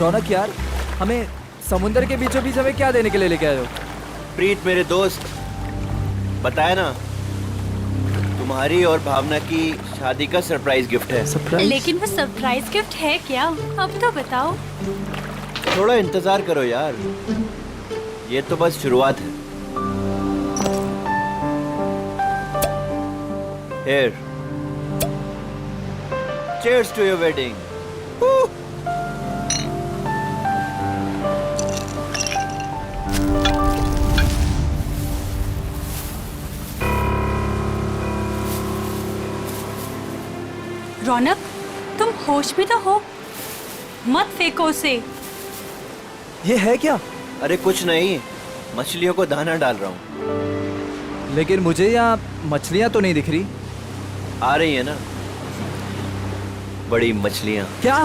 रौनक यार, हमें समुंदर के बीचों बीच हमें क्या देने के लिए लेके आए हो? प्रीत मेरे दोस्त, बताया ना, तुम्हारी और भावना की शादी का सरप्राइज गिफ्ट है। सरप्राइज? लेकिन वो सरप्राइज गिफ्ट है क्या? अब तो बताओ। थोड़ा इंतजार करो यार, ये तो बस शुरुआत है। Here. Cheers to your wedding. रौनक, तुम होश में तो हो? मत फेंको उसे। ये है क्या? अरे कुछ नहीं, मछलियों को दाना डाल रहा हूँ। लेकिन मुझे यहाँ मछलियाँ तो नहीं दिख रही। आ रही है ना, बड़ी मछलियाँ। क्या?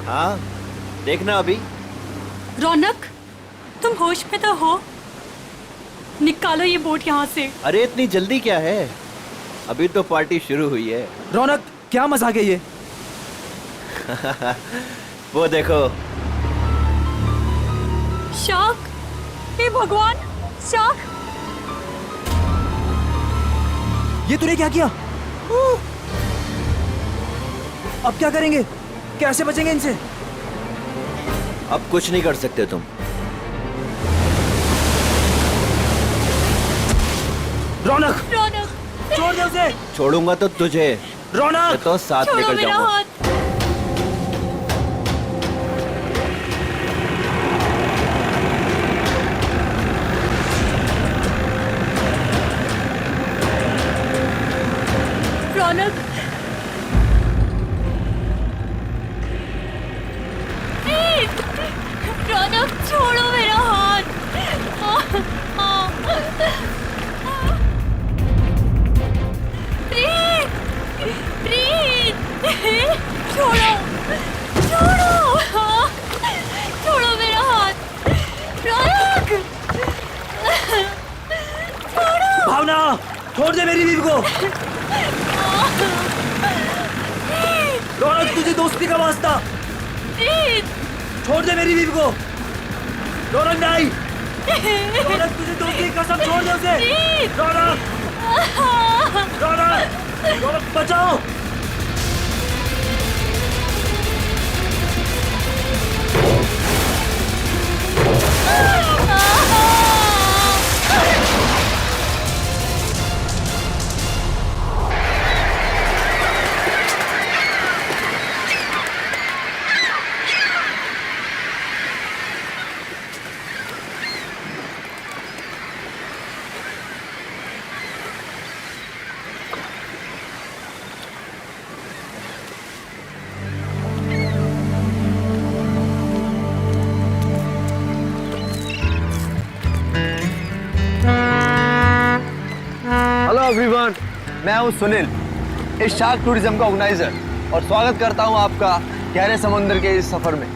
हाँ, देखना अभी। रौनक, तुम होश में तो हो? निकालो ये बोट यहाँ से। अरे इतनी जल्दी क्या है, अभी तो पार्टी शुरू हुई है। रौनक, क्या मजाक है ये? वो देखो। शार्क! हे भगवान, शार्क! ये तूने क्या किया? अब क्या करेंगे? कैसे बचेंगे इनसे? अब कुछ नहीं कर सकते तुम। रौनक, रौनक, छोड़ दे उसे। छोड़ूंगा तो तुझे, रौनक, मैं तो साथ छोड़ो लेकर मेरा जाऊंगा। हाथ। रौनक, रौनक, छोड़ो मेरा हाथ। प्रीत, प्रीत, छोड़ो, छोड़ो, छोड़ो मेरा हाथ। रौनक, छोड़ो। भावना, छोड़ दे मेरी बीवी को। रौनक, तुझे दोस्ती का वास्ता। प्रीत, छोड़ दे मेरी बीवी को। रौनक नहीं। रौनक, तुझे दोस्ती की कसम, छोड़ दे उसे। प्रीत, रौनक, रौनक, रौनक, बचाओ। हेलो एवरीवन, मैं हूं सुनील, इस शार्क टूरिज्म का ऑर्गेनाइजर, और स्वागत करता हूं आपका गहरे समुद्र के इस सफर में।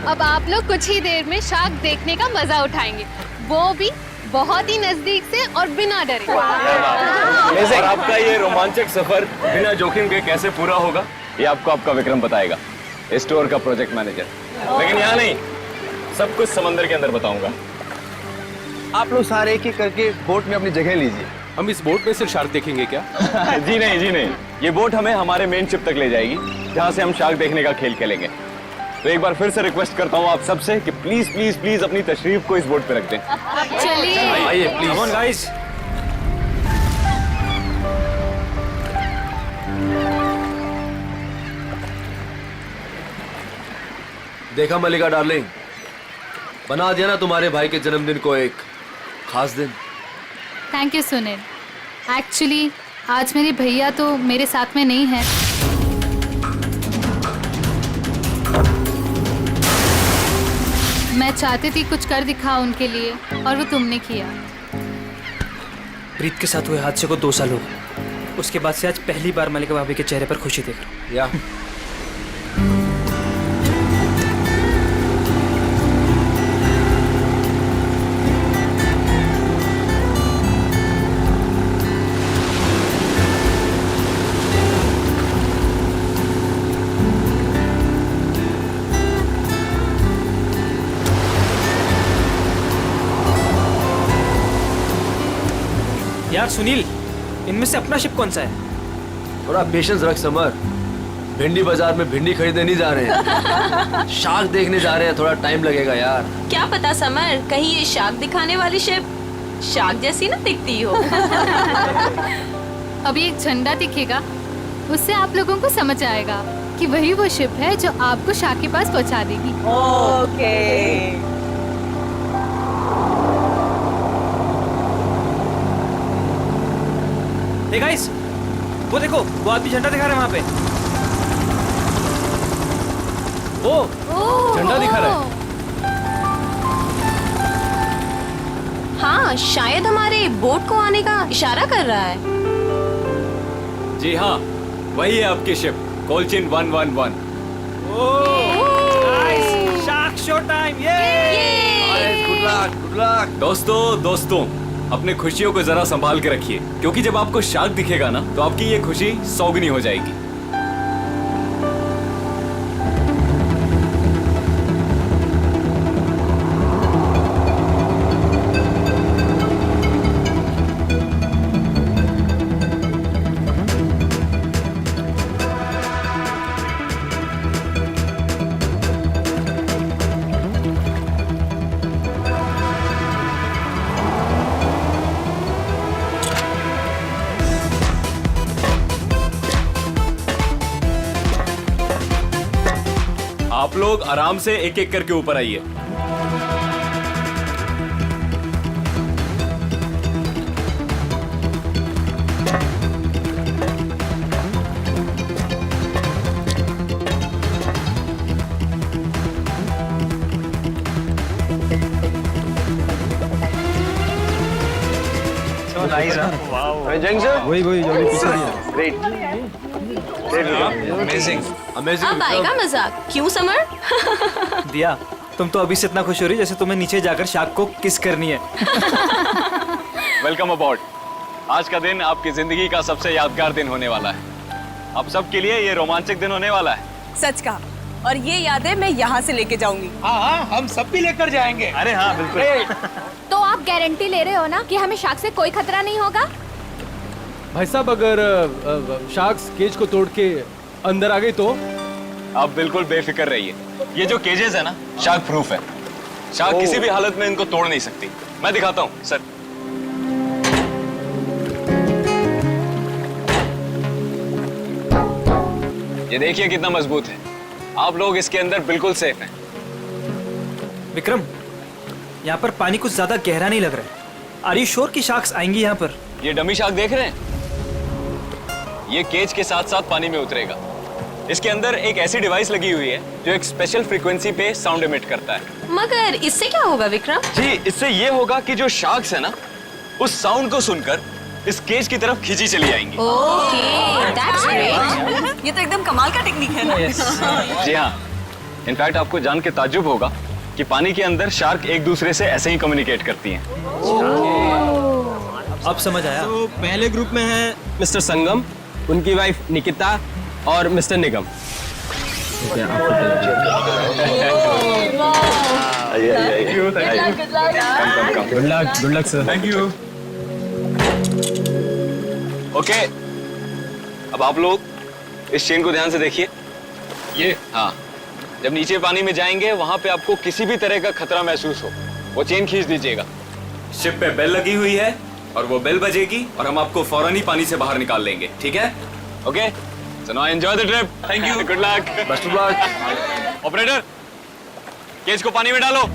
अब आप लोग कुछ ही देर में शार्क देखने का मजा उठाएंगे, वो भी बहुत ही नजदीक से और बिना डरे। और आपका ये रोमांचक सफर बिना जोखिम के कैसे पूरा होगा, ये आपको आपका विक्रम बताएगा, स्टोर का प्रोजेक्ट मैनेजर। लेकिन यहाँ नहीं, सब कुछ समंदर के अंदर बताऊंगा। आप लोग सारे एक एक करके बोट में अपनी जगह लीजिए। हम इस बोट में सिर्फ शार्क देखेंगे क्या? जी नहीं, जी नहीं, ये बोट हमें हमारे मेन शिप तक ले जाएगी, जहाँ से हम शार्क देखने का खेल खेलेंगे। तो एक बार फिर से रिक्वेस्ट करता हूँ आप सबसे कि प्लीज प्लीज प्लीज अपनी तशरीफ को इस बोट पे रख दें। चलिए, आइए प्लीज। Come on guys. देखा मलिका डार्लिंग, बना दिया ना तुम्हारे भाई के जन्मदिन को एक खास दिन। Thank you Sunil. एक्चुअली आज मेरे भैया तो मेरे साथ में नहीं है। मैं चाहती थी कुछ कर दिखाओ उनके लिए, और वो तुमने किया। प्रीत के साथ हुए हादसे को 2 साल हो गए। उसके बाद से आज पहली बार मलिका भाभी के चेहरे पर खुशी देख रहा हूँ। या यार सुनील, इनमें से अपना शिप कौन सा है? थोड़ा पेशेंस रख समर। भिंडी बाजार में भिंडी खरीदने नहीं जा रहे हैं, शार्क देखने जा रहे हैं। थोड़ा टाइम लगेगा यार। क्या पता समर, कहीं ये शार्क दिखाने वाली शिप शार्क जैसी ना दिखती हो। अभी एक झंडा दिखेगा, उससे आप लोगों को समझ आएगा कि वही वो शिप है जो आपको शार्क के पास पहुंचा देगी। ओके। हे गाइस, वो देखो, वो आदमी झंडा दिखा रहा है वहाँ पे। वो झंडा दिखा रहा है। हाँ, शायद हमारे बोट को आने का इशारा कर रहा है। जी हाँ, वही है आपकी शिप, कोलचिन 111। Nice, shark show time. Good luck, good luck. दोस्तों, अपने खुशियों को जरा संभाल के रखिए, क्योंकि जब आपको शार्क दिखेगा ना, तो आपकी ये खुशी सौगुनी हो जाएगी। आप लोग आराम से एक एक करके ऊपर आइए। वही ग्रेट। अब आएगा मजाक, क्यों समर? दिया, तुम तो अभी से इतना खुश हो रही जैसे तुम्हें नीचे जाकर शार्क को किस करनी है। वेलकम अबॉर्ड। आज का दिन आपकी जिंदगी का सबसे यादगार दिन होने वाला है। आप सबके लिए ये रोमांचक दिन होने वाला है। सच कहा, और ये यादें मैं यहाँ से लेके जाऊंगी। हाँ, हम सब भी लेकर जाएंगे। अरे हाँ, बिल्कुल। तो आप गारंटी ले रहे हो ना कि हमें शार्क से कोई खतरा नहीं होगा? भाई साहब, अगर शार्क्स केज को तोड़ के अंदर आ गई तो? आप बिल्कुल बेफिक्र रहिए। ये जो केजेस है ना, शार्क प्रूफ है। शार्क किसी भी हालत में इनको तोड़ नहीं सकती। मैं दिखाता हूँ सर। ये देखिए कितना मजबूत है। आप लोग इसके अंदर बिल्कुल सेफ हैं। विक्रम, यहाँ पर पानी कुछ ज्यादा गहरा नहीं लग रहा है। आर यू श्योर कि शार्क्स आएंगी यहाँ पर? ये डमी शार्क देख रहे हैं? ये केज के साथ साथ पानी में उतरेगा। इसके अंदर एक ऐसी डिवाइस लगी हुई है जो एक स्पेशल फ्रीक्वेंसी पे साउंड एमिट करता है। मगर इससे क्या होगा विक्रम? जी, इससे ये होगा कि जो शार्क्स है ना, उस साउंड को सुनकर इस केज की तरफ खींची चली आएंगी। Okay, that's great. ये तो एकदम कमाल का टेक्निक है ना? जी हाँ, इनफैक्ट आपको जान के ताज्जुब होगा कि पानी के अंदर शार्क एक दूसरे से ऐसे ही कम्युनिकेट करती हैं। अब समझ आया। तो पहले ग्रुप में है मिस्टर संगम, उनकी वाइफ निकिता और mister Nigam. Good luck sir. Thank you. Okay, अब आप लोग इस चेन को ध्यान से देखिए। ये हाँ, जब नीचे पानी में जाएंगे वहां पे आपको किसी भी तरह का खतरा महसूस हो, वो चेन खींच दीजिएगा। शिप पे बेल लगी हुई है और वो बेल बजेगी और हम आपको फौरन ही पानी से बाहर निकाल लेंगे, ठीक है? Okay, so now enjoy the trip. Thank you, good luck, best of luck. Operator, cage को पानी में डालो।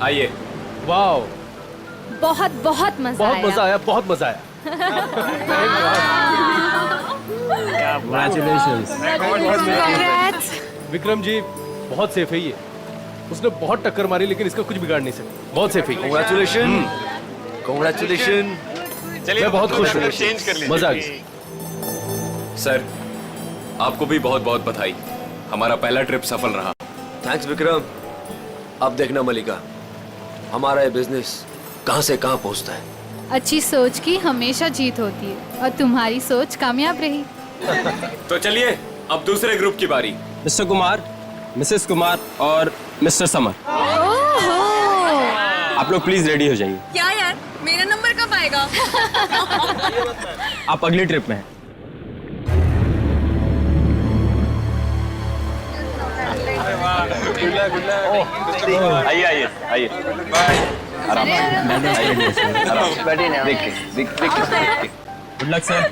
आइए। वाह, बहुत बहुत मजा बहुत आया। मजा आया, बहुत मजा आया। Congrats. विक्रम जी बहुत सेफ है ये। उसने बहुत टक्कर मारी लेकिन इसका कुछ बिगाड़ नहीं सकता। बहुत सेफ है। Congratulations, congratulations. मैं बहुत खुश हूँ। चेंज कर लीजिए। मजा आ गया। सर, आपको भी बहुत बहुत बधाई। हमारा पहला ट्रिप सफल रहा। थैंक्स विक्रम। अब देखना मलिका, हमारा ये बिजनेस कहाँ से कहाँ पहुँचता है। अच्छी सोच की हमेशा जीत होती है और तुम्हारी सोच कामयाब रही। तो चलिए अब दूसरे ग्रुप की बारी। मिस्टर कुमार, मिसेस कुमार और मिस्टर समर, आप लोग प्लीज रेडी हो जाइए। क्या यार, मेरा नंबर कब आएगा? आप अगली ट्रिप में हैं। आइए आइए आइए। आराम बैठिए। देखिए। Good luck sir.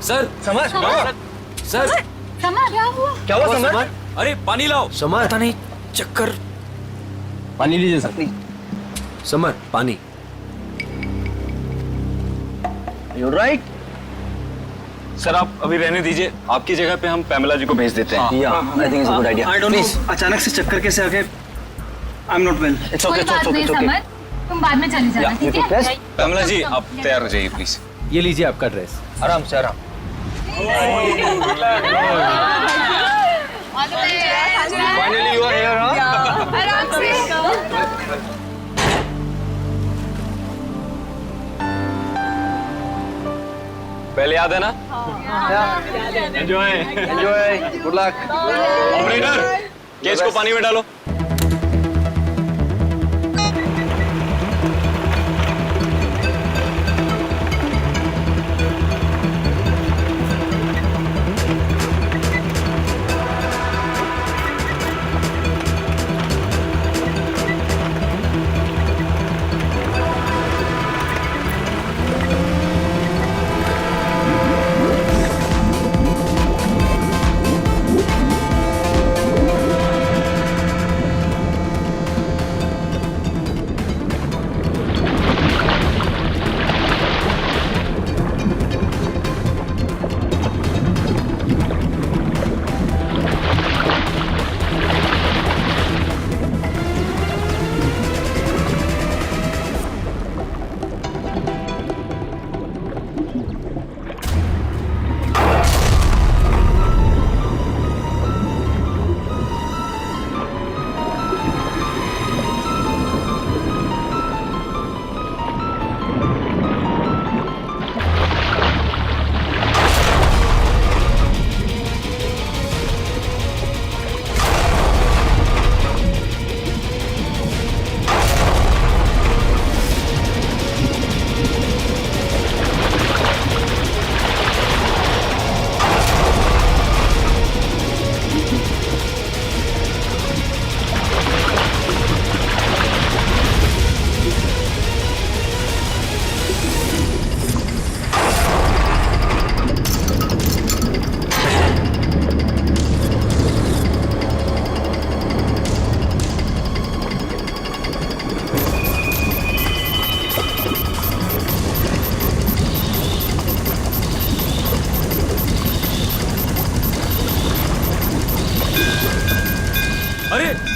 Sir summer, sir क्या हुआ समर? अरे पानी लाओ। समर, पता नहीं, चक्कर। पानी लीजिए सर। समर, पानी। You're right. सर आप अभी रहने दीजिए, आपकी जगह पे हम पैमेला जी को भेज देते हैं। Yeah, I think it's a good idea. I don't Please. know, अचानक से चक्कर कैसे आ गए? I'm not well. It's okay, it's okay, it's okay. तुम बाद में चली जाना, You take rest. पैमेला जी आप तैयार हो जाइए प्लीज। ये लीजिए आपका ड्रेस। आराम से आराम। Finally you are here, huh? पहले याद है ना? Enjoy. Enjoy. Good luck. Operator, cage को पानी में डालो।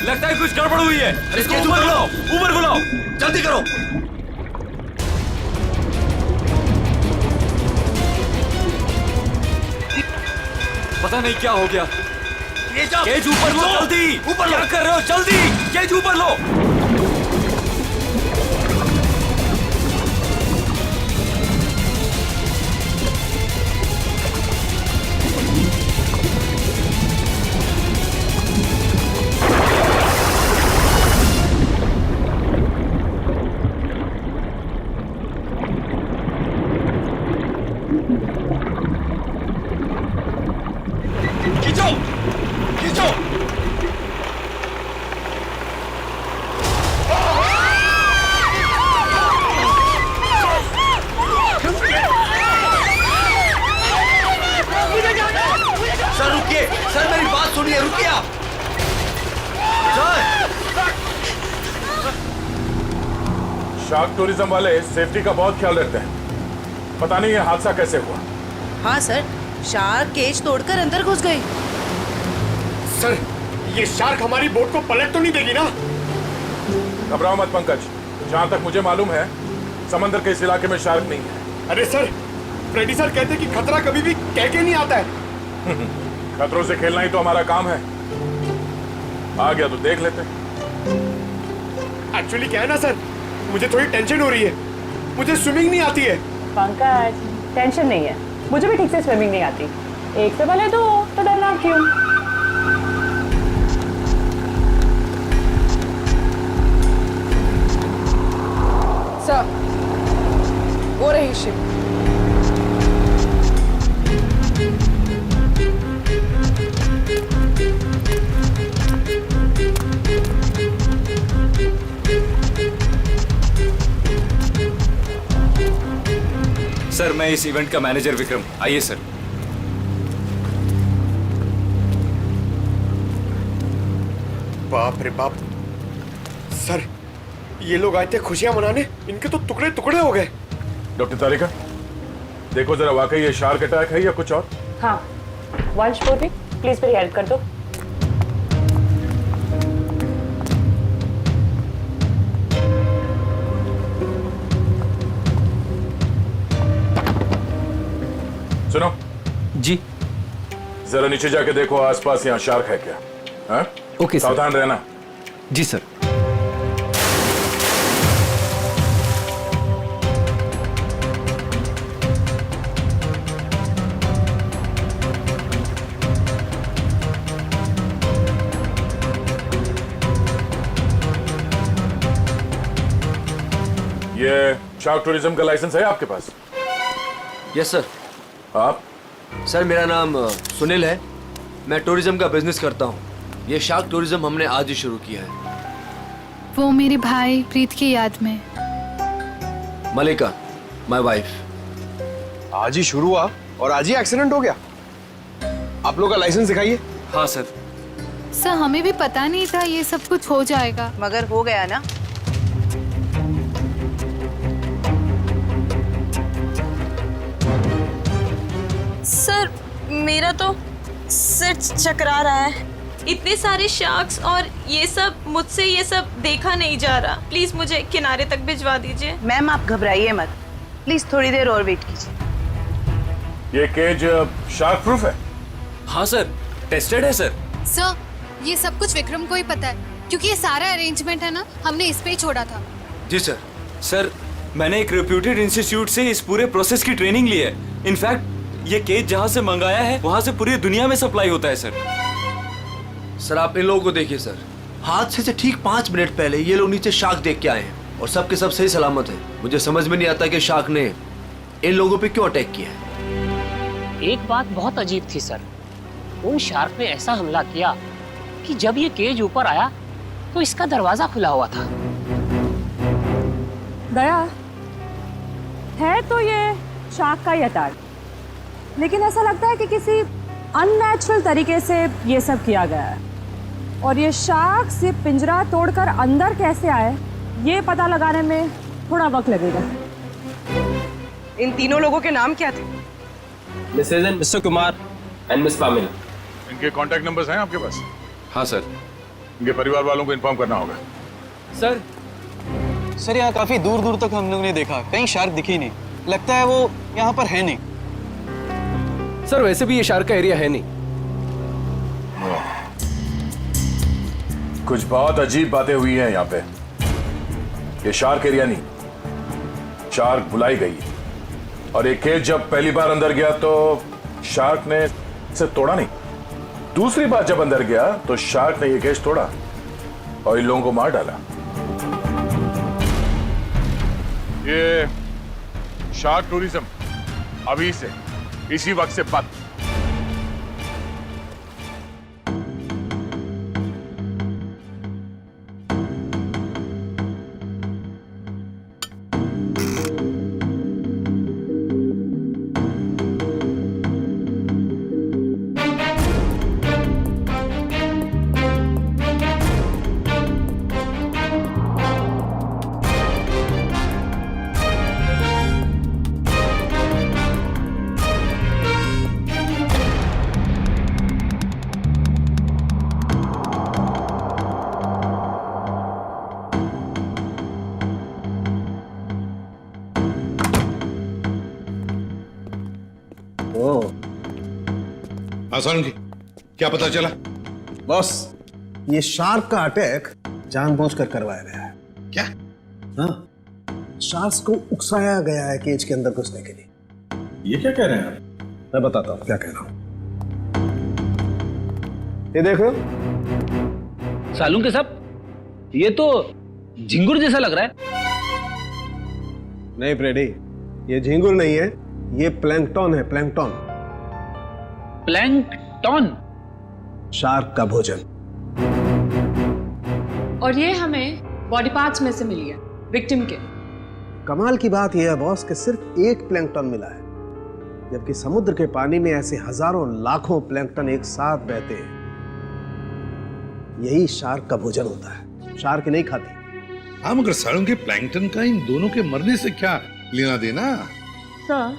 लगता है कुछ गड़बड़ हुई है। इसको ऊपर बुलाओ, ऊपर बुलाओ, जल्दी करो। पता नहीं क्या हो गया। केज ऊपर लो, जल्दी ऊपर। क्या कर रहे हो? जल्दी केज ऊपर लो। खींचो, खींचो। सर रुकिए, सर मेरी बात सुनिए, रुकिए आप। शार्क टूरिज्म वाले सेफ्टी का बहुत ख्याल रखते हैं। पता नहीं ये हादसा कैसे हुआ। हाँ सर, शार्क केज तोड़कर अंदर घुस गए। सर, ये शार्क हमारी बोट को पलट तो नहीं देगी ना? घबराओ मत पंकज, जहाँ तक मुझे मालूम है समंदर के इस इलाके में शार्क नहीं है। अरे सर, फ्रेडी सर कहते कि खतरा कभी भी कह के नहीं आता है। खतरों से खेलना ही तो हमारा काम है। आ गया तो देख लेते। एक्चुअली क्या है ना सर, मुझे थोड़ी टेंशन हो रही है। मुझे स्विमिंग नहीं आती है। पंकज, टेंशन नहीं है, मुझे भी ठीक से स्विमिंग नहीं आती। एक से भले दो, तो डरना क्यों? सर, वो रही शिप। सर, मैं इस इवेंट का मैनेजर विक्रम। आइए सर। बाप रे बाप सर, ये लोग आए थे खुशियां मनाने, इनके तो टुकड़े टुकड़े हो गए। डॉक्टर तारिका, देखो जरा वाकई ये शार्क अटैक है या कुछ और? हाँ, वंश बोटी, प्लीज मेरी हेल्प कर दो। सुनो जी, जरा नीचे जाके देखो आसपास यहाँ शार्क है क्या? हाँ? Okay sir. सावधान रहना। जी सर। ये शार्क टूरिज्म का लाइसेंस है आपके पास? Yes sir. आप? सर, मेरा नाम सुनील है। मैं टूरिज्म का बिजनेस करता हूँ। ये शार्क टूरिज्म हमने आज ही शुरू किया है। वो मेरे भाई प्रीत की याद में। मलिका, माय वाइफ। आज ही शुरू हुआ और आज ही एक्सीडेंट हो गया। आप लोग का लाइसेंस दिखाइए। हाँ सर। सर, हमें भी पता नहीं था ये सब कुछ हो जाएगा। मगर हो गया ना। सर, मेरा तो सिर चकरा रहा है। इतने सारे शार्क्स और ये सब, मुझसे ये सब देखा नहीं जा रहा। प्लीज मुझे किनारे तक भिजवा दीजिए। मैम, आप घबराइए मत, प्लीज थोड़ी देर और वेट कीजिए। ये केज शार्क प्रूफ है? हाँ सर, टेस्टेड है सर। सर, ये सब कुछ विक्रम को ही पता है, क्योंकि ये सारा अरेंजमेंट है ना, हमने इस पे ही छोड़ा था। जी सर। सर, मैंने एक रेप्यूटेड इंस्टीट्यूट से इस पूरे प्रोसेस की ट्रेनिंग ली है। इनफैक्ट ये केज जहाँ से मंगाया है वहाँ से पूरी दुनिया में सप्लाई होता है सर। सर, आप इन लोगों को देखिए सर। हादसे से ठीक 5 मिनट पहले ये लोग नीचे शार्क देख के आए हैं और सबके सब सही सलामत है। मुझे समझ में नहीं आता कि शार्क ने इन लोगों पे क्यों अटैक किया है। एक बात बहुत अजीब थी सर, उन शार्क ने ऐसा हमला किया कि जब ये केज ऊपर आया तो इसका दरवाजा खुला हुआ था। दया, है तो ये शार्क का ही अटैक, लेकिन ऐसा लगता है कि किसी अननेचुरल तरीके से ये सब किया गया है। और ये शार्क से पिंजरा तोड़कर अंदर कैसे आए, ये पता लगाने में थोड़ा वक्त लगेगा। इन तीनों लोगों के नाम क्या थे? Mrs and Mr Kumar and miss Pamil. इनके कॉन्टैक्ट नंबर्स हैं आपके पास? हाँ सर। इनके परिवार वालों को इन्फॉर्म करना होगा। सर, यहाँ काफी दूर दूर तक हम लोग ने देखा, कहीं शार्क दिखी नहीं। लगता है वो यहाँ पर है नहीं। सर, वैसे भी ये शार्क का एरिया है नहीं। कुछ बहुत अजीब बातें हुई हैं यहाँ पे। ये शार्क एरिया नहीं, शार्क बुलाई गई है। और एक केज जब पहली बार अंदर गया तो शार्क ने इसे तोड़ा नहीं। दूसरी बार जब अंदर गया तो शार्क ने ये केज तोड़ा और इन लोगों को मार डाला। ये शार्क टूरिज्म अभी से इसी वक्त से बंद। आसान की क्या पता चला? बॉस, ये शार्क का अटैक जानबूझकर करवाया गया है। क्या? हाँ, शार्क्स को उकसाया गया है केज के अंदर घुसने के लिए। ये क्या कह रहे हैं आप? मैं बताता हूँ क्या कह रहा हूँ। ये देखो सालून के साहब, ये तो झिंगुर जैसा लग रहा है। नहीं फ्रेडी, ये झिंगुर नहीं है, ये प्लैंकटन है। प्लैंकटन। प्लैंकटन? शार्क का भोजन। और ये हमें बॉडी पार्ट्स में से मिली है, विक्टिम के। कमाल की बात यह है बॉस कि सिर्फ एक प्लैंकटन मिला है, जबकि समुद्र के पानी में ऐसे हजारों लाखों प्लैंकटन एक साथ बहते हैं। यही शार्क का भोजन होता है। शार्क नहीं खाती। हाँ, मगर सालों के प्लैंकटन का इन दोनों के मरने से क्या लेना देना? सर,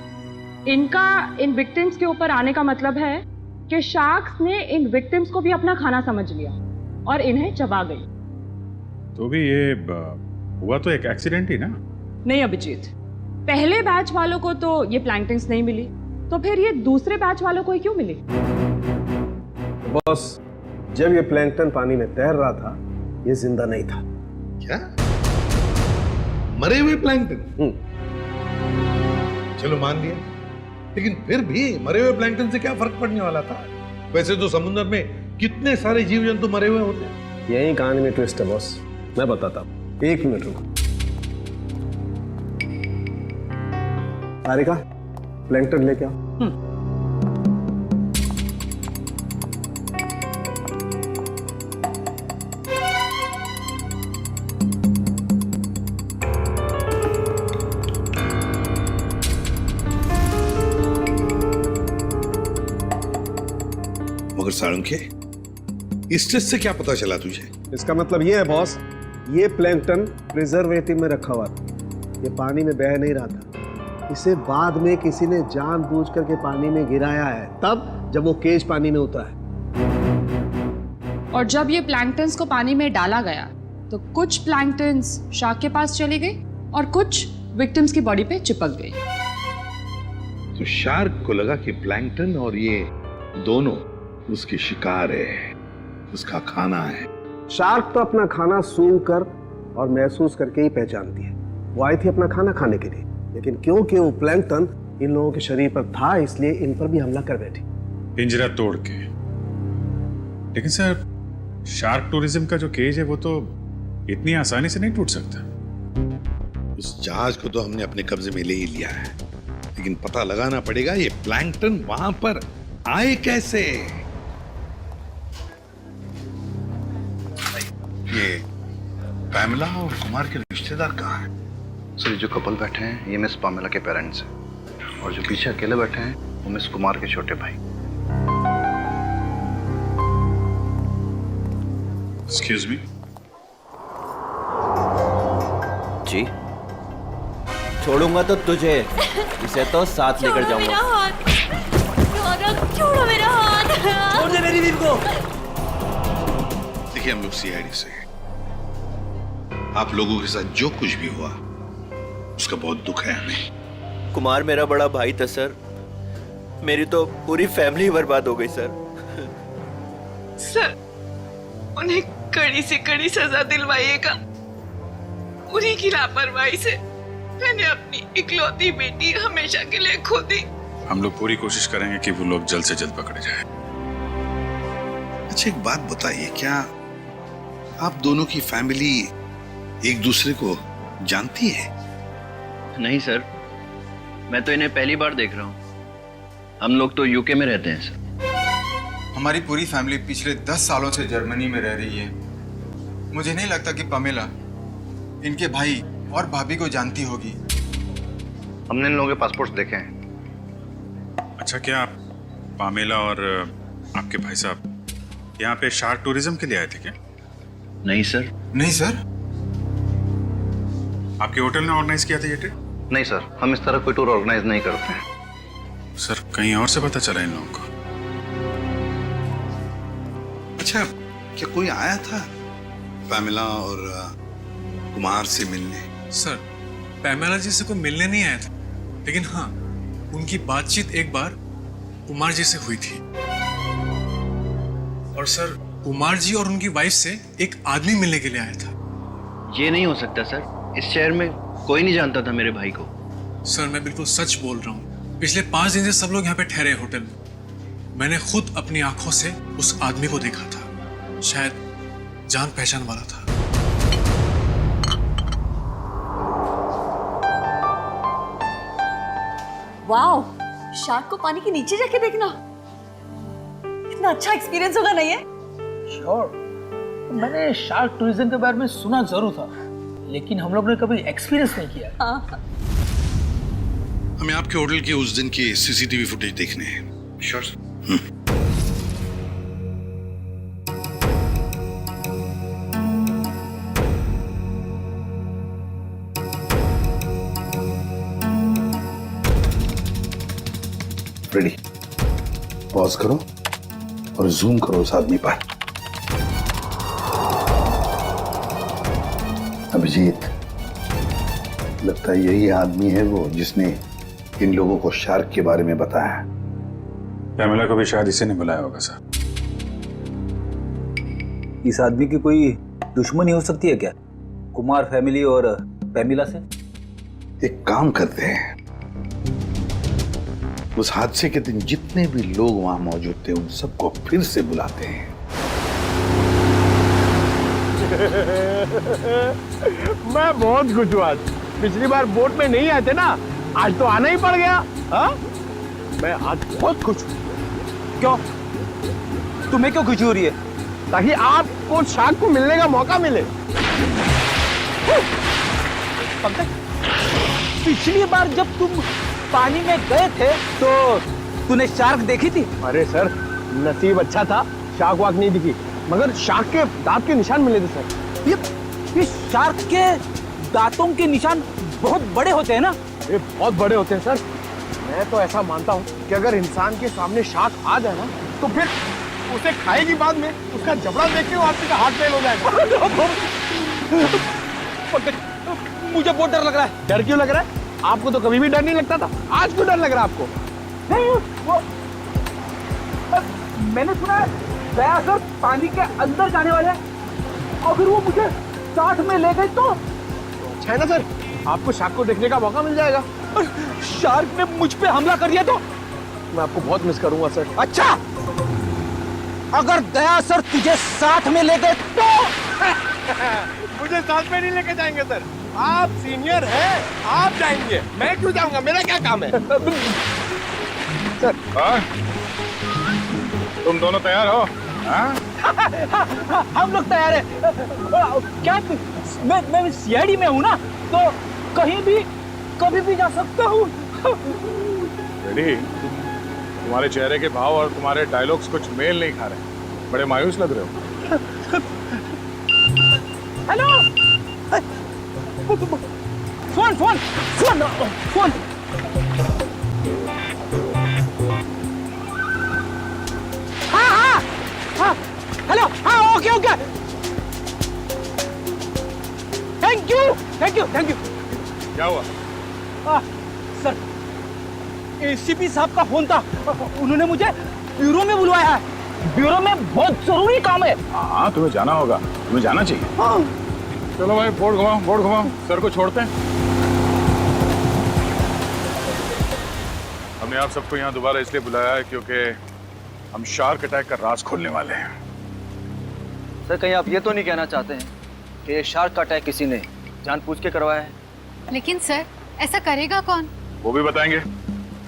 इनका इन विक्टिम्स के ऊपर आने का मतलब है कि शार्क्स ने इन विक्टिम्स को भी अपना खाना समझ लिया और इन्हें चबा गई। तो भी ये हुआ तो एक एक्सीडेंट ही ना? नहीं अभिजीत, पहले बैच वालों को तो ये प्लैंकटन्स नहीं मिली, तो फिर ये दूसरे बैच वालों को ही क्यों मिली? बॉस, जब ये प्लैंकटन पानी में तैर रहा था, ये जिंदा नहीं था। क्या? मरे हुए प्लैंकटन? चलो मान लिया, लेकिन फिर भी मरे हुए प्लैंकटन से क्या फर्क पड़ने वाला था? वैसे तो समुद्र में कितने सारे जीव जंतु मरे हुए होते हैं। यही कहानी में ट्विस्ट है बॉस, मैं बताता हूँ। 1 मिनट रुको। तारिका, प्लैंकटन लेके आओ। मगर साळुंखे, इस टेस्ट से क्या पता चला तुझे? इसका मतलब ये है बॉस, ये प्लैंकटन प्रिजर्वेटिव में रखा हुआ था। ये पानी में बह नहीं रहा था। इसे बाद में किसी ने जानबूझ करके पानी में गिराया है, तब जब वो केज पानी में उतरा है। और जब ये प्लैंकटन्स को पानी में डाला गया, तो कुछ प्लैंकटन्स शार्क के पास चली गई और कुछ विक्टिम्स की बॉडी पे चिपक गई। तो शार्क को लगा कि प्लैंकटन और ये दोनों उसकी शिकार है, उसका खाना है। शार्क तो अपना खाना सूंघ कर और महसूस करके ही पहचानती है। वो आई थी अपना खाना खाने के लिए, लेकिन क्योंकि वो प्लैंकटन इन लोगों के शरीर पर था, इसलिए इन पर भी हमला कर बैठी। पिंजरा तोड़ के। लेकिन सर, शार्क टूरिज्म का जो केज है वो तो इतनी आसानी से नहीं टूट सकता। उस जहाज को तो हमने अपने कब्जे में ले ही लिया है, लेकिन पता लगाना पड़ेगा ये प्लैंकटन वहां पर आए कैसे। ये पैमेला और कुमार के रिश्तेदार कहाँ हैं? सर, जो कपल बैठे हैं ये मिस पामेला के पेरेंट्स हैं, और जो पीछे अकेले बैठे हैं वो मिस कुमार के छोटे भाई। Excuse me. जी, छोड़ूंगा तो तुझे, इसे तो साथ लेकर जाऊंगा। छोड़ो मेरा हाथ। छोड़ दे मेरी बीवी को। देखिए, हम लोग सीआईडी से हैं। आप लोगों के साथ जो कुछ भी हुआ उसका बहुत दुख है हमें। कुमार मेरा बड़ा भाई था सर, मेरी तो पूरी फैमिली बर्बाद हो गई सर। सर, उन्हें कड़ी से कड़ी सजा दिलवाइएगा। उन्हीं की लापरवाही से मैंने अपनी इकलौती बेटी हमेशा के लिए खो दी। हम लोग पूरी कोशिश करेंगे कि वो लोग जल्द से जल्द पकड़े जाएं। अच्छा, एक बात बताइए, क्या आप दोनों की फैमिली एक दूसरे को जानती है? नहीं सर, मैं तो इन्हें पहली बार देख रहा हूँ। हम लोग तो यूके में रहते हैं सर। हमारी पूरी फैमिली पिछले 10 सालों से जर्मनी में रह रही है। मुझे नहीं लगता कि पामेला इनके भाई और भाभी को जानती होगी। हमने इन लोगों के पासपोर्ट देखे हैं। अच्छा, क्या आप पामेला और आपके भाई साहब यहाँ पे शार्क टूरिज्म के लिए आए थे क्या? नहीं सर। नहीं सर? आपके होटल ने ऑर्गेनाइज किया था ये ट्रिप? नहीं सर, हम इस तरह कोई टूर ऑर्गेनाइज नहीं करते हैं। सर, कहीं और से पता चला इन लोगों को? अच्छा, क्या कोई आया था पैमेला और कुमार से मिलने? सर, पैमेला जी से कोई मिलने नहीं आया था, लेकिन हाँ, उनकी बातचीत एक बार कुमार जी से हुई थी। और सर, कुमार जी और उनकी वाइफ से एक आदमी मिलने के लिए आया था। ये नहीं हो सकता सर, इस शहर में कोई नहीं जानता था मेरे भाई को। सर, मैं बिल्कुल सच बोल रहा हूँ। पिछले 5 दिन से सब लोग यहाँ पे ठहरे होटल में। मैंने खुद अपनी आंखों से उस आदमी को देखा था। शायद जान पहचान वाला था। वाओ, शार्क को पानी के नीचे जाके देखना कितना अच्छा एक्सपीरियंस होगा नहीं है? श्योर। मैंने शार्क टूरिज्म के बारे में सुना जरूर था, लेकिन हम लोग ने कभी एक्सपीरियंस नहीं किया। हाँ। हमें आपके होटल के उस दिन की सीसीटीवी फुटेज देखने हैं। Sure sir. रेडी, पॉज करो और जूम करो उस आदमी पर। अभिजीत, लगता है यही आदमी है वो जिसने इन लोगों को शार्क के बारे में बताया। पैमिला को भी शायद इसी ने बुलाया होगा सर। इस आदमी की कोई दुश्मनी हो सकती है क्या, कुमार फैमिली और पैमिला से? एक काम करते हैं, उस हादसे के दिन जितने भी लोग वहां मौजूद थे उन सबको फिर से बुलाते हैं। मैं बहुत खुश हूँ आज। पिछली बार बोट में नहीं आए थे ना, आज तो आना ही पड़ गया। हाँ, मैं आज बहुत खुश हूँ। क्यों? तुम्हें क्यों खुशी हो रही है? ताकि आपको शार्क को मिलने का मौका मिले। पिछली बार जब तुम पानी में गए थे तो तूने शार्क देखी थी? अरे सर, नसीब अच्छा था, शार्क वाक नहीं दिखी, मगर शार्क के दांत के निशान मिले थे सर। ये शार्क के दांतों के निशान बहुत बड़े होते हैं ना? ये बहुत बड़े होते हैं सर। मैं तो ऐसा मानता हूँ कि अगर इंसान के सामने शार्क आ जाए ना, तो फिर उसे खाएगी बाद में, उसका जबड़ा देख के आदमी का हार्ट फेल हो जाएगा। मुझे बहुत डर लग रहा है। डर क्यों लग रहा है? आपको तो कभी भी डर नहीं लगता था, आज क्यों डर लग रहा है आपको? नहीं, वो मैंने सुना है दया सर पानी के अंदर जाने वाले हैं। अगर वो मुझे साथ में ले गए तो अच्छा है ना सर, आपको शार्क को देखने का मौका मिल जाएगा। और शार्क ने मुझ पे हमला कर दिया तो मैं आपको बहुत मिस करूंगा सर। अच्छा, अगर दया सर तुझे साथ में ले गए तो? मुझे साथ में नहीं लेके जाएंगे सर, आप सीनियर हैं, आप जाएंगे, मैं क्यों जाऊंगा? मेरा क्या काम है? सर, तुम दोनों तैयार हो? हम लोग तैयार हैं। क्या मैं सीआईडी में हूँ ना, तो कहीं भी कभी भी जा सकता हूँ। रेडी? तुम्हारे चेहरे के भाव और तुम्हारे डायलॉग्स कुछ मेल नहीं खा रहे, बड़े मायूस लग रहे हो। Hello, phone phone phone phone. हाँ, हेलो, हाँ, okay okay, thank you thank you thank you. क्या हुआ? सर, एसीपी साहब का फोन था, उन्होंने मुझे ब्यूरो में बुलवाया है। ब्यूरो में बहुत जरूरी काम है। हाँ, तुम्हें जाना होगा, तुम्हें जाना चाहिए। हाँ। चलो भाई, बोर्ड घुमाओ, सर को छोड़ते हैं। हमने आप सबको यहाँ दोबारा इसलिए बुलाया है क्योंकि हम शार्क अटैक का राज खोलने वाले हैं। सर, कहीं आप ये तो नहीं कहना चाहते हैं कि ये शार्क का अटैक किसी ने जानबूझ के करवाया है? लेकिन सर, ऐसा करेगा कौन? वो भी बताएंगे।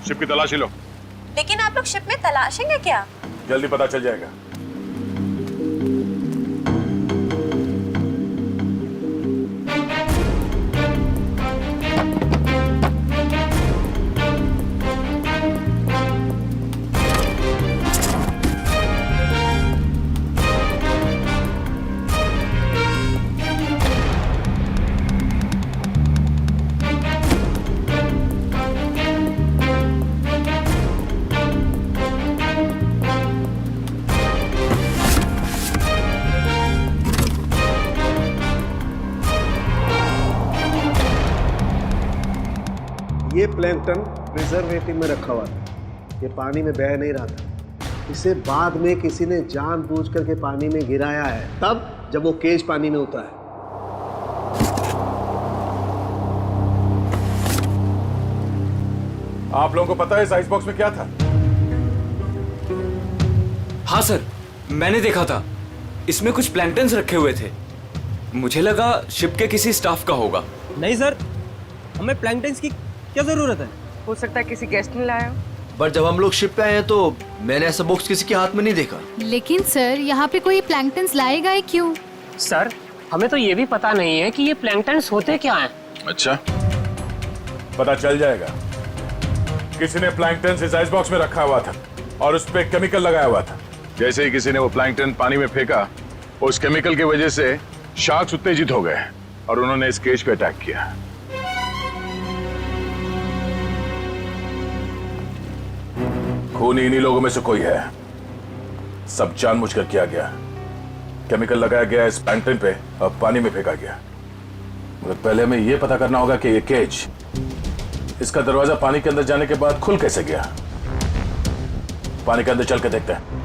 शिप की तलाशी लो। लेकिन आप लोग शिप में तलाशेंगे क्या? जल्दी पता चल जाएगा। ये प्लैंकटन प्रिजर्वेटिव में रखा हुआ था। ये पानी में बह नहीं रहा था। इसे बाद में किसी ने जानबूझ करके पानी में गिराया है, तब जब वो केज पानी में उतरा है। आप लोगों को पता है इस आइस बॉक्स में क्या था? हाँ सर, मैंने देखा था। इसमें कुछ प्लैंकटन्स रखे हुए थे। मुझे लगा शिप के किसी स्टाफ का होगा। नहीं सर, हमें प्लैंकटन्स की क्या जरूरत है? हो सकता है किसी गेस्ट ने लाया हो। पर जब हम लोग शिप पे आए हैं तो मैंने ऐसा बॉक्स किसी के हाथ में नहीं देखा। लेकिन सर, यहाँ पे कोई प्लैंकटन्स लाएगा ही क्यों? सर, हमें तो ये भी पता नहीं है कि ये प्लैंकटन्स होते क्या हैं। अच्छा, पता चल जाएगा। किसी ने प्लैंकटन इस आइस बॉक्स में रखा हुआ था और उस पे केमिकल लगाया हुआ था। जैसे ही किसी ने वो प्लैंकटन पानी में फेंका, उस केमिकल की वजह से शार्क्स उत्तेजित हो गए और उन्होंने इस केज पे अटैक किया। खून इन्हीं लोगों में से कोई है। सब जानबूझकर किया गया। केमिकल लगाया गया इस प्लैंकटन पे और पानी में फेंका गया। मगर पहले हमें यह पता करना होगा कि ये केज, इसका दरवाजा पानी के अंदर जाने के बाद खुल कैसे गया। पानी के अंदर चल के देखते हैं।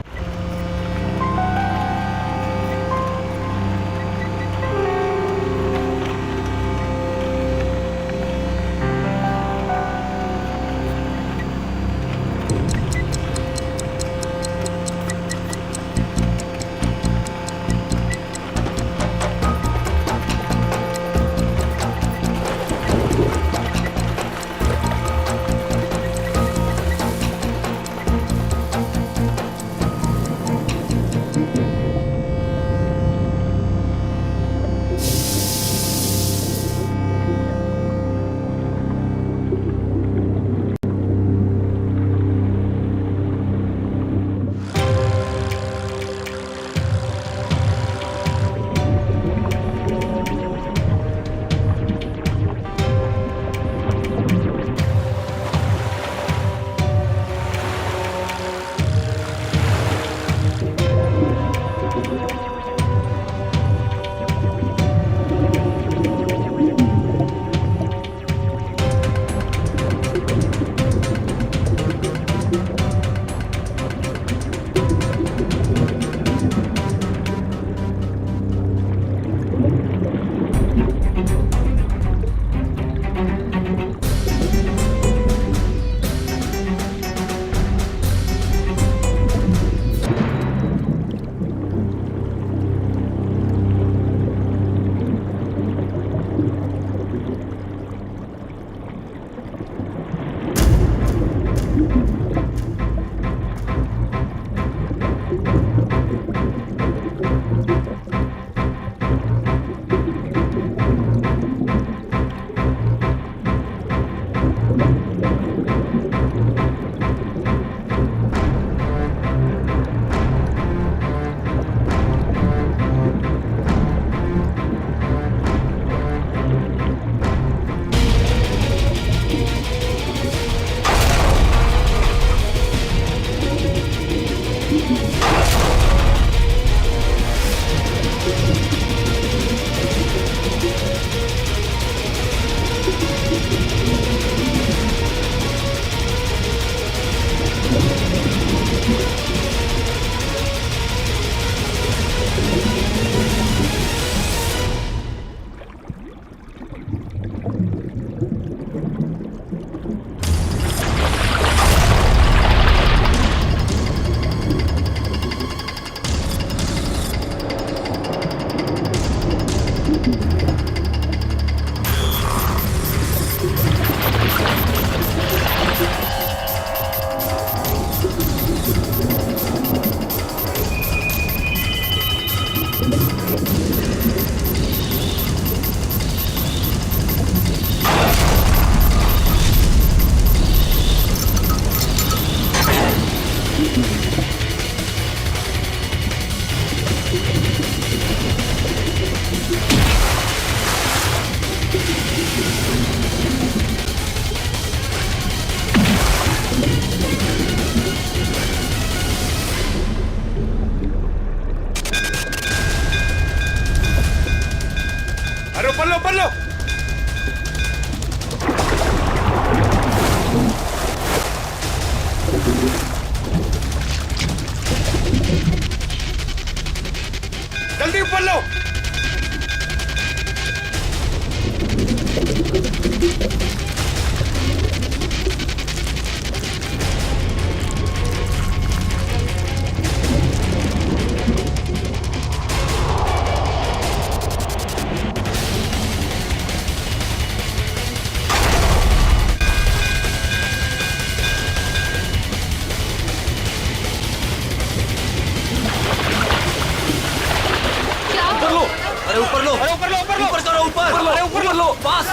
दो पास।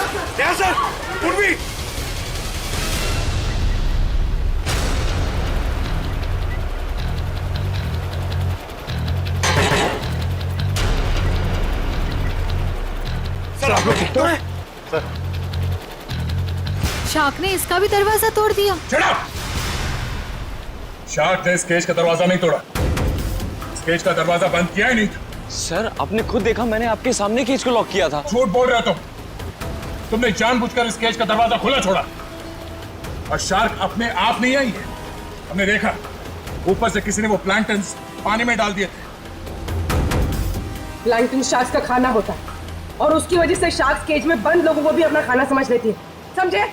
सर उर्वी सर आप लोग तो है सर। शार्क ने इसका भी दरवाजा तोड़ दिया। शार्क ने इस केज का दरवाजा नहीं तोड़ा, इस केज का दरवाजा बंद किया ही नहीं था। सर आपने खुद देखा, मैंने आपके सामने केज को लॉक किया था। झूठ बोल रहे हो तुमने जानबूझकर इस केज का दरवाजा खुला छोड़ा। और शार्क अपने आप नहीं आई है, हमने देखा ऊपर से किसी ने वो प्लैंकटन पानी में डाल दिए थे। प्लैंकटन शार्क्स का खाना होता है और उसकी वजह से शार्क्स केज में बंद लोगों को भी अपना खाना समझ लेती है, समझे?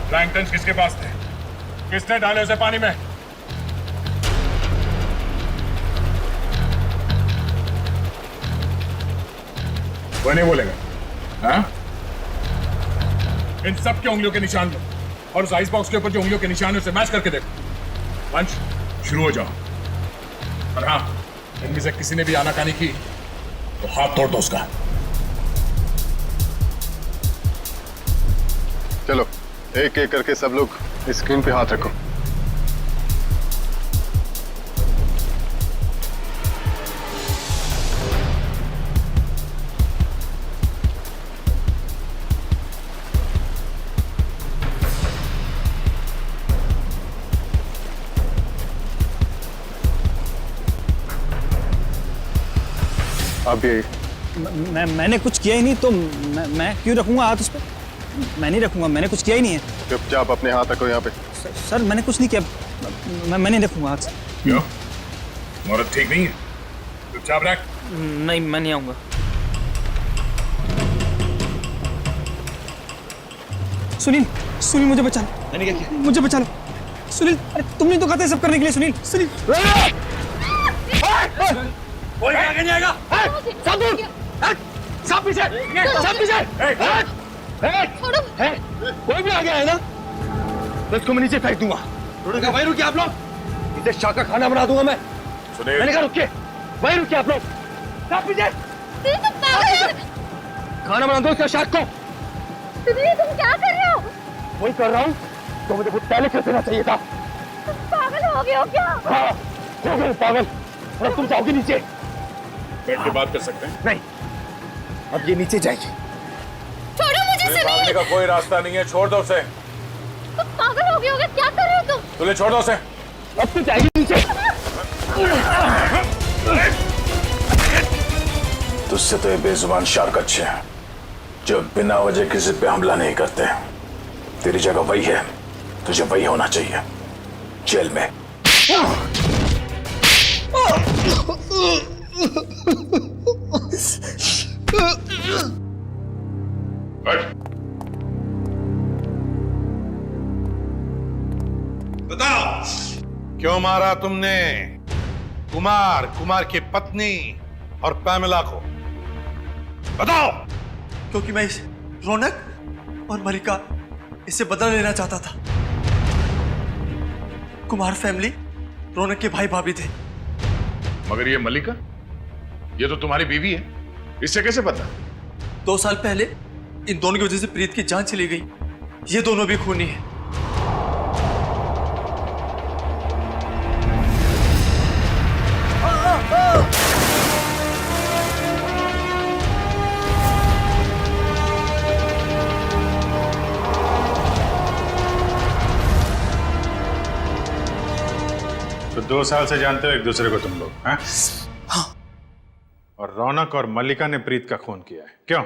प्लैंकटन किसके पास थे? किसने डाले उसे पानी में? वो नहीं बोलेगा। हाँ? इन सब के उंगलियों के निशान लो और उस आइस बॉक्स के ऊपर जो उंगलियों के निशान है उसे मैच करके देखो। लंच शुरू हो जाओ। और हाँ, इनमें से किसी ने भी आनाकानी की तो हाथ तोड़ दो उसका। चलो एक एक करके सब लोग स्क्रीन पे हाथ रखो। अब ये मैंने कुछ किया ही नहीं तो मैं क्यों रखूंगा हाथ उस पर? मैं नहीं रखूंगा, मैंने कुछ किया ही नहीं है। चुपचाप अपने हाथ रखो यहाँ पे। सर मैंने कुछ नहीं किया, मैं नहीं रखूंगा हाथ। क्यों? औरत ठीक नहीं है? चुपचाप रख। नहीं, मैं नहीं आऊंगा। सुनील, सुनील मुझे बचा लो। मैंने क्या किया? मुझे बचा लो सुनील। अरे तुमने तो कहा था सब करने के लिए। सुनील, सुनील कोई आगे नहीं आएगा। सब दूर, सब पीछे, सब पीछे। कोई भी आगे आए ना तो इसको मैं नीचे फेंक दूंगा। वहीं रुकिए आप लोग, इसे शाह का खाना बना दूंगा मैं। मैंने कहा रुकिए, वहीं रुकिए आप लोग। सब पीछे, खाना बना दो इसका शाह को। तुम क्या कर रहे हो? वही कर रहा हूँ तो मुझे कुछ पहले कर देना चाहिए था। पागल हो गए हो क्या? हाँ, हो गए पागल। और तुम जाओगे नीचे। बैठ के बात कर सकते हैं? नहीं, अब ये नीचे जाएगी। छोड़ो मुझे सुनील। भागने का कोई रास्ता नहीं है, छोड़ दो उसे। तुम पागल हो गए हो क्या कर रहे हो तुम? तुझे छोड़ दो उसे। अब तो जाएगी नीचे। तुझसे तो ये बेजुबान शार्क अच्छे हैं जो बिना वजह किसी पे हमला नहीं करते। तेरी जगह वही है, तुझे वही होना चाहिए, जेल में। बताओ क्यों मारा तुमने कुमार की पत्नी और पैमेला को? बताओ। क्योंकि मैं रौनक और मलिका इससे बदला लेना चाहता था। कुमार फैमिली रौनक के भाई भाभी थे। मगर ये मलिका, ये तो तुम्हारी बीवी है, इससे कैसे पता? 2 साल पहले इन दोनों की वजह से प्रीत की जान चली गई। ये दोनों भी खूनी हैं। तो 2 साल से जानते हो एक दूसरे को तुम लोग? हाँ? और रौनक और मल्लिका ने प्रीत का खून किया है, क्यों?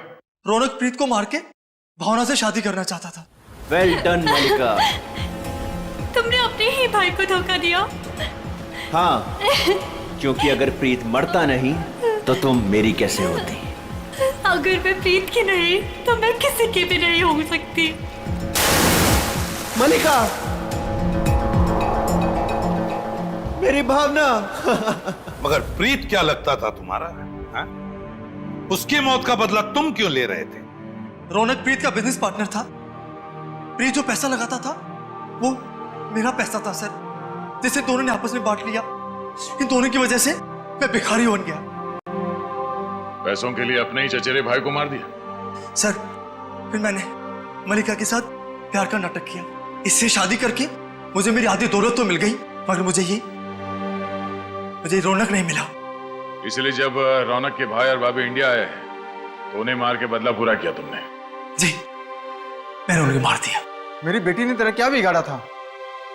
रौनक प्रीत को मार के भावना से शादी करना चाहता था। वेल डन मल्लिका। तुमने अपने ही भाई को धोखा दिया। हाँ, क्योंकि अगर प्रीत मरता नहीं तो तुम मेरी कैसे होती? अगर मैं प्रीत की नहीं तो मैं किसी की भी नहीं हो सकती। मल्लिका, मेरी भावना। मगर प्रीत क्या लगता था तुम्हारा? हा? उसकी मौत का बदला तुम क्यों ले रहे थे? रौनक प्रीत का बिजनेस पार्टनर था। प्रीत जो पैसा लगाता था वो मेरा पैसा था सर, जिसे दोनों ने आपस में बांट लिया। इन दोनों की वजह से मैं भिखारी बन गया। पैसों के लिए अपने ही चचेरे भाई को मार दिया? सर फिर मैंने मलिका के साथ प्यार का नाटक किया। इससे शादी करके मुझे मेरी आधी दौलत तो मिल गई, मगर मुझे रौनक नहीं मिला। इसलिए जब रौनक के भाई और भाभी इंडिया आए तो उन्हें मार के बदला पूरा किया तुमने? जी, मैंने उन्हें मार दिया। मेरी बेटी ने तेरा क्या बिगाड़ा था?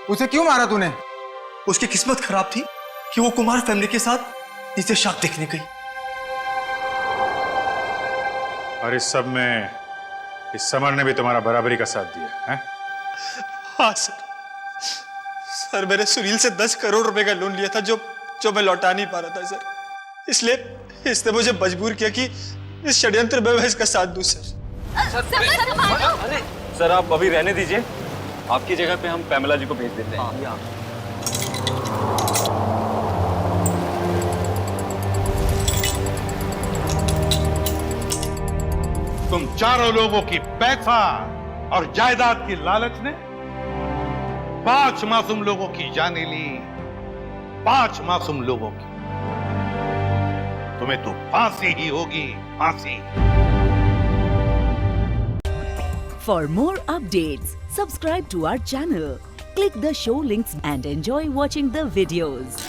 उसे क्यों मारा तूने? उसकी किस्मत खराब थी कि वो कुमार फैमिली के साथ नीचे शाक देखने गई। और इस सब में इस समर ने भी तुम्हारा बराबरी का साथ दिया है? हाँ सर, मैंने सुनील से 10 करोड़ रुपए का लोन लिया था जो मैं लौटा नहीं पा रहा था सर। इसलिए इसने मुझे मजबूर किया कि इस षड्यंत्र में मैं इसका साथ दूं सर। अरे सर, आप अभी रहने दीजिए, आपकी जगह पे हम पैमेला जी को भेज देते हैं। तुम चारों लोगों की पैसा और जायदाद की लालच ने 5 मासूम लोगों की जाने ली, 5 मासूम लोगों की। तुम्हें तो फांसी ही होगी, फांसी। For more updates, subscribe to our channel, click the show links and enjoy watching the videos.